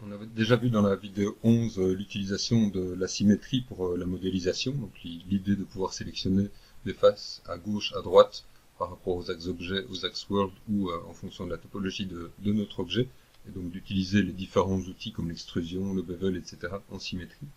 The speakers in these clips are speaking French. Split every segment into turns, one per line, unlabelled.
On avait déjà vu dans la vidéo 11 l'utilisation de la symétrie pour la modélisation, donc l'idée de pouvoir sélectionner des faces à gauche, à droite, par rapport aux axes objets, aux axes world ou en fonction de la topologie de notre objet, et donc d'utiliser les différents outils comme l'extrusion, le bevel, etc. en symétrie.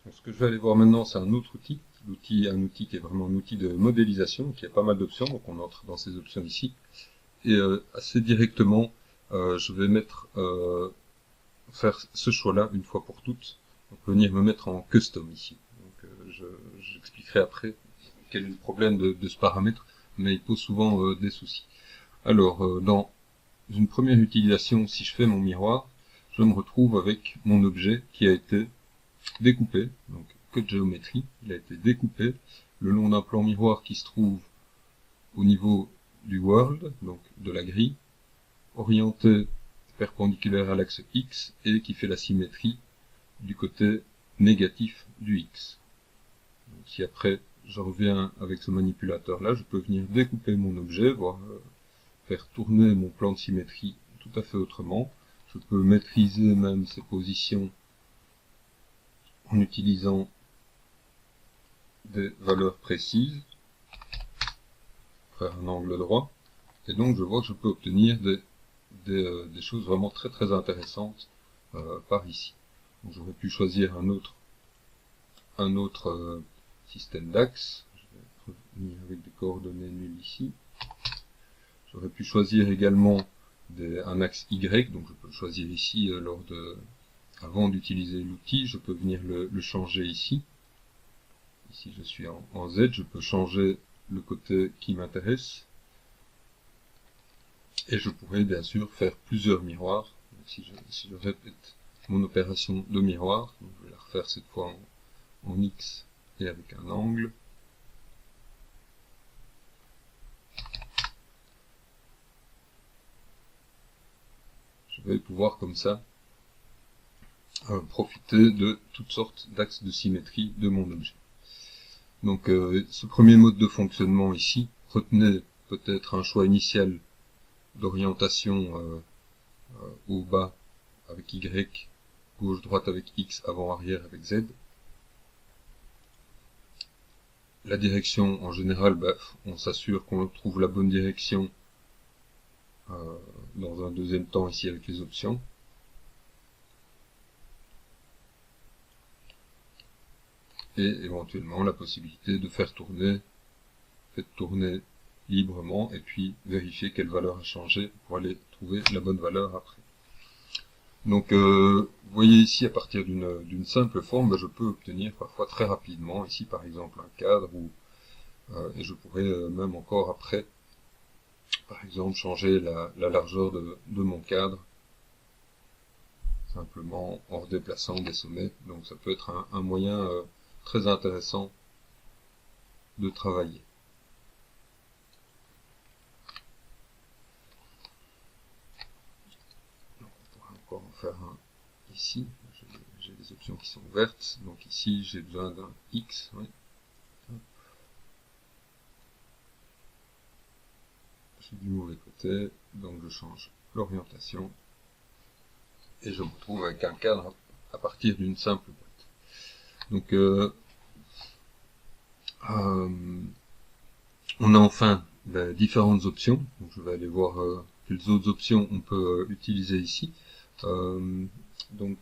Donc, ce que je vais aller voir maintenant, c'est un autre outil, un outil qui est vraiment un outil de modélisation, qui a pas mal d'options, donc on entre dans ces options ici, et assez directement, je vais faire ce choix-là une fois pour toutes, donc venir me mettre en custom ici. Donc j'expliquerai après quel est le problème de ce paramètre, mais il pose souvent des soucis. Alors, dans une première utilisation, si je fais mon miroir, je me retrouve avec mon objet qui a été découpé, donc code géométrie, il a été découpé le long d'un plan miroir qui se trouve au niveau du world, donc de la grille, orienté perpendiculaire à l'axe X et qui fait la symétrie du côté négatif du X. Donc, si après je reviens avec ce manipulateur là, je peux venir découper mon objet, voire faire tourner mon plan de symétrie tout à fait autrement. Je peux maîtriser même ces positions en utilisant des valeurs précises, faire un angle droit, et donc je vois que je peux obtenir des choses vraiment très très intéressantes par ici. J'aurais pu choisir un autre système d'axes. Je vais revenir avec des coordonnées nulles ici. J'aurais pu choisir également un axe Y, donc je peux le choisir ici avant d'utiliser l'outil. Je peux venir le changer ici. Ici je suis en Z, je peux changer le côté qui m'intéresse. Et je pourrais bien sûr faire plusieurs miroirs. Donc, si je répète mon opération de miroir, donc je vais la refaire cette fois en X et avec un angle. Je vais pouvoir comme ça profiter de toutes sortes d'axes de symétrie de mon objet. Donc ce premier mode de fonctionnement ici, retenez peut-être un choix initial d'orientation au bas avec Y, gauche-droite avec X, avant-arrière avec Z. La direction, en général, on s'assure qu'on trouve la bonne direction dans un deuxième temps ici avec les options. Et éventuellement la possibilité de faire tourner, faites tourner librement et puis vérifier quelle valeur a changé pour aller trouver la bonne valeur après. Donc vous voyez ici à partir d'une simple forme, je peux obtenir parfois très rapidement, ici par exemple un cadre, et je pourrais même encore après, par exemple changer la largeur de mon cadre, simplement en redéplaçant des sommets. Donc ça peut être un moyen très intéressant de travailler. Donc on pourra encore en faire un ici. J'ai des options qui sont ouvertes. Donc ici j'ai besoin d'un X. Oui. J'ai du mauvais côté, donc je change l'orientation et je me retrouve avec un cadre à partir d'une simple boîte. Donc on a enfin différentes options. Donc, je vais aller voir quelles autres options on peut utiliser ici. Donc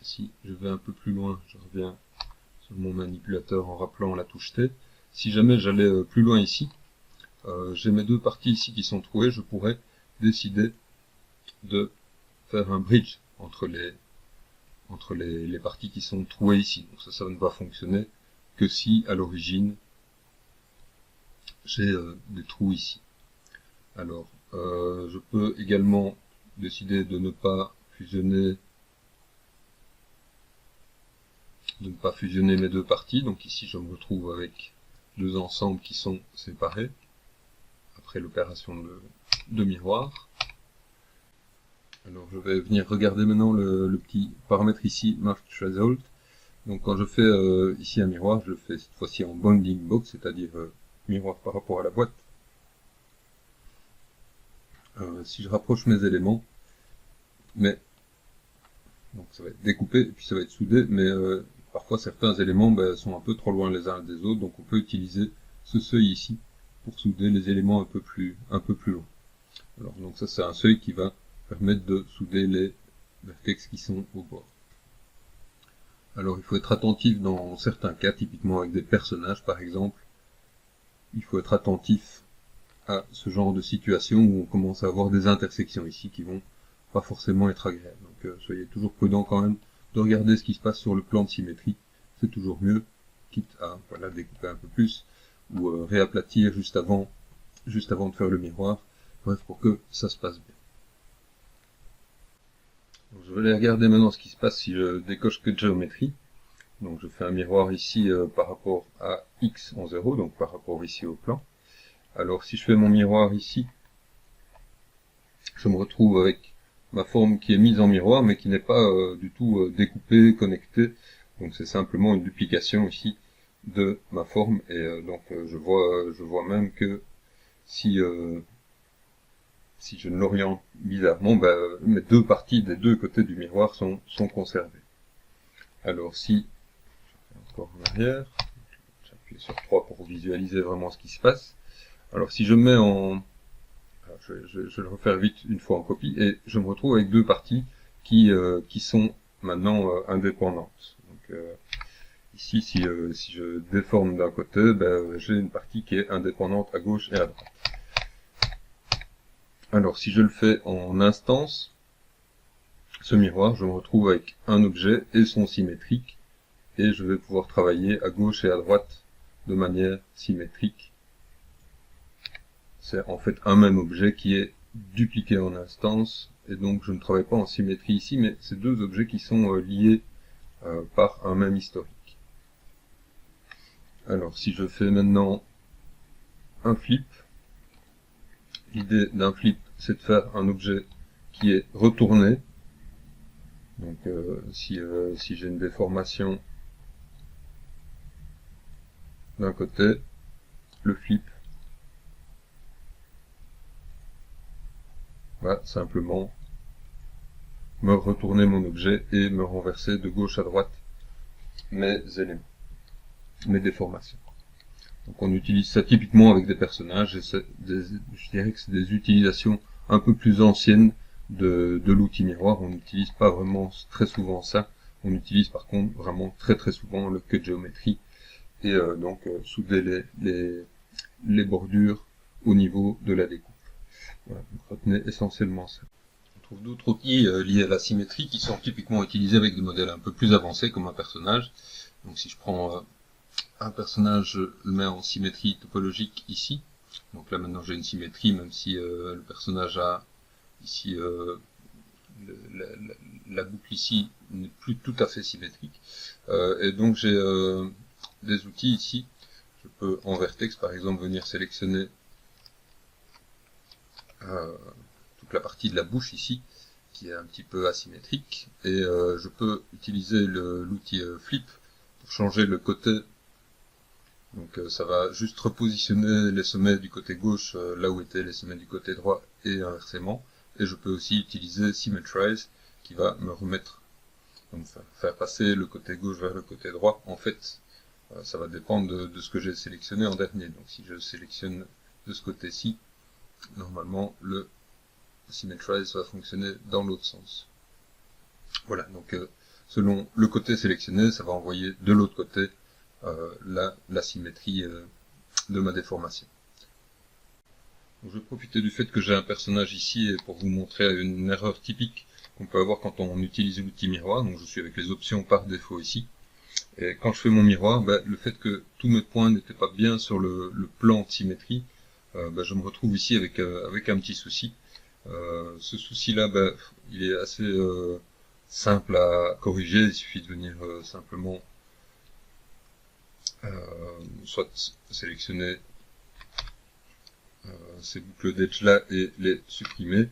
si je vais un peu plus loin, je reviens sur mon manipulateur en rappelant la touche T. Si jamais j'allais plus loin ici, j'ai mes deux parties ici qui sont trouées, je pourrais décider de faire un bridge entre les parties qui sont trouées ici. Donc ça ne va fonctionner que si à l'origine j'ai des trous ici. Alors je peux également décider de ne pas fusionner mes deux parties. Donc ici je me retrouve avec deux ensembles qui sont séparés après l'opération de miroir. Alors je vais venir regarder maintenant le petit paramètre ici, Mark Threshold. Donc quand je fais ici un miroir, je le fais cette fois-ci en bounding box, c'est-à-dire miroir par rapport à la boîte. Si je rapproche mes éléments, mes Donc ça va être découpé et puis ça va être soudé, mais parfois certains éléments sont un peu trop loin les uns des autres, donc on peut utiliser ce seuil ici pour souder les éléments un peu plus loin. Alors donc ça c'est un seuil qui va permettre de souder les vertex qui sont au bord. Alors il faut être attentif dans certains cas, typiquement avec des personnages par exemple, il faut être attentif à ce genre de situation où on commence à avoir des intersections ici qui vont pas forcément être agréables. Donc soyez toujours prudent quand même de regarder ce qui se passe sur le plan de symétrie, c'est toujours mieux, quitte à découper un peu plus, ou réaplatir juste avant de faire le miroir, bref, pour que ça se passe bien. Donc, je vais aller regarder maintenant ce qui se passe si je décoche que de géométrie. Donc je fais un miroir ici par rapport à x en 0, donc par rapport ici au plan. Alors si je fais mon miroir ici, je me retrouve avec ma forme qui est mise en miroir, mais qui n'est pas du tout découpée, connectée. Donc c'est simplement une duplication ici de ma forme, et je vois même que si je l'oriente bizarrement, mes deux parties des deux côtés du miroir sont conservées. Alors si, encore en arrière, j'appuie sur 3 pour visualiser vraiment ce qui se passe. Alors si je mets en... je vais le refaire vite une fois en copie, et je me retrouve avec deux parties qui sont maintenant indépendantes. Donc ici, si je déforme d'un côté, j'ai une partie qui est indépendante à gauche et à droite. Alors si je le fais en instance, ce miroir, je me retrouve avec un objet et son symétrique, et je vais pouvoir travailler à gauche et à droite de manière symétrique. C'est en fait un même objet qui est dupliqué en instance, et donc je ne travaille pas en symétrie ici, mais c'est deux objets qui sont liés par un même historique. Alors si je fais maintenant un flip, l'idée d'un flip c'est de faire un objet qui est retourné. Donc si j'ai une déformation d'un côté, le flip va simplement me retourner mon objet et me renverser de gauche à droite mes éléments, mes déformations. Donc on utilise ça typiquement avec des personnages, et je dirais que c'est des utilisations un peu plus anciennes de l'outil miroir. On n'utilise pas vraiment très souvent ça, on utilise par contre vraiment très très souvent le cut géométrie, et souder les bordures au niveau de la découpe. Voilà, donc retenez essentiellement ça. On trouve d'autres outils liés à la symétrie qui sont typiquement utilisés avec des modèles un peu plus avancés comme un personnage. Donc si je prends un personnage, je le mets en symétrie topologique ici. Donc là maintenant j'ai une symétrie, même si le personnage a ici la boucle ici n'est plus tout à fait symétrique. Et donc j'ai des outils ici. Je peux en vertex par exemple venir sélectionner toute la partie de la bouche ici qui est un petit peu asymétrique, et je peux utiliser l'outil flip pour changer le côté. Donc ça va juste repositionner les sommets du côté gauche là où étaient les sommets du côté droit et inversement. Et je peux aussi utiliser Symmetrize qui va me remettre, donc faire passer le côté gauche vers le côté droit. En fait, ça va dépendre de ce que j'ai sélectionné en dernier. Donc si je sélectionne de ce côté-ci, normalement le Symmetrize va fonctionner dans l'autre sens. Voilà, donc selon le côté sélectionné, ça va envoyer de l'autre côté la symétrie de ma déformation. Donc, je vais profiter du fait que j'ai un personnage ici pour vous montrer une erreur typique qu'on peut avoir quand on utilise l'outil miroir. Donc je suis avec les options par défaut ici. Et quand je fais mon miroir, le fait que tous mes points n'étaient pas bien sur le plan de symétrie, je me retrouve ici avec un petit souci. Ce souci-là, il est assez simple à corriger. Il suffit de venir simplement soit sélectionner ces boucles d'edge là et les supprimer,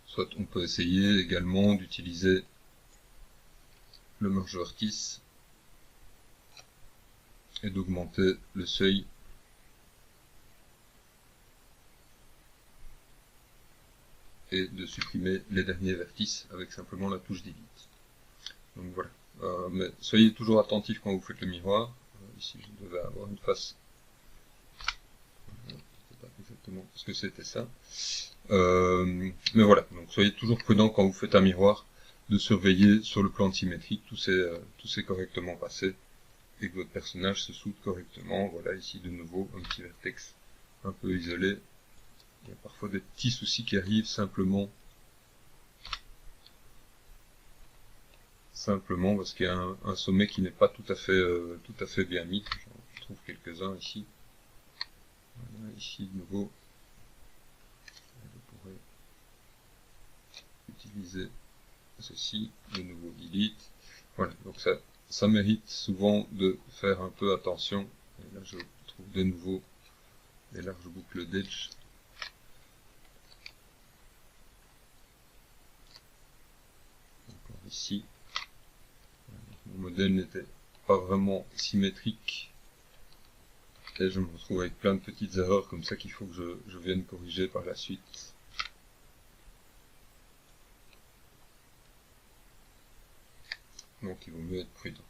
soit on peut essayer également d'utiliser le merge vertice et d'augmenter le seuil et de supprimer les derniers vertices avec simplement la touche Delete. Donc voilà. Mais soyez toujours attentifs quand vous faites le miroir. Ici, je devais avoir une face. Je ne sais pas exactement ce que c'était ça. Mais voilà. Donc soyez toujours prudents quand vous faites un miroir, de surveiller sur le plan symétrique tout s'est correctement passé et que votre personnage se soude correctement. Voilà, ici de nouveau un petit vertex un peu isolé. Il y a parfois des petits soucis qui arrivent simplement parce qu'il y a un sommet qui n'est pas tout à fait bien mis. Je trouve quelques-uns ici. Voilà, ici de nouveau, je pourrais utiliser ceci, de nouveau delete. Voilà, donc ça mérite souvent de faire un peu attention. Et là je trouve de nouveau des larges boucles d'edge. Encore ici. Mon modèle n'était pas vraiment symétrique. Et je me retrouve avec plein de petites erreurs comme ça qu'il faut que je vienne corriger par la suite. Donc il vaut mieux être prudent.